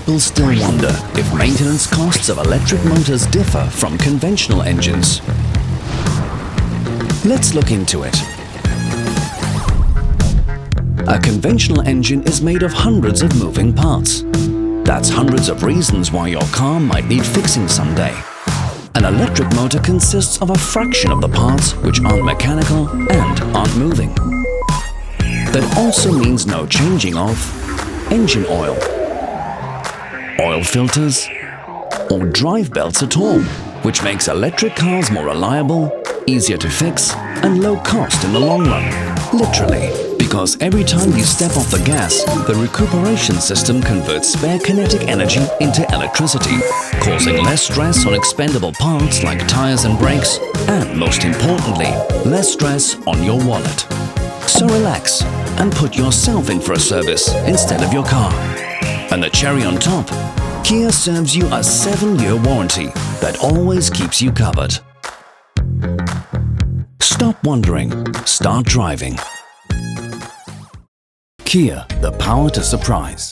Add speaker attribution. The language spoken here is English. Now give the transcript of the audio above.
Speaker 1: people still wonder if maintenance costs of electric motors differ from conventional engines. Let's look into it. A conventional engine is made of hundreds of moving parts. That's hundreds of reasons why your car might need fixing someday. An electric motor consists of a fraction of the parts which aren't mechanical and aren't moving. That also means no changing of engine oil, oil filters, or drive belts at all, which makes electric cars more reliable, easier to fix, and low cost in the long run. Literally, because every time you step off the gas, the recuperation system converts spare kinetic energy into electricity, causing less stress on expendable parts like tires and brakes, and most importantly, less stress on your wallet. So relax and put yourself in for a service instead of your car. And the cherry on top, Kia serves you a 7-year warranty that always keeps you covered. Stop wondering, start driving. Kia, the power to surprise.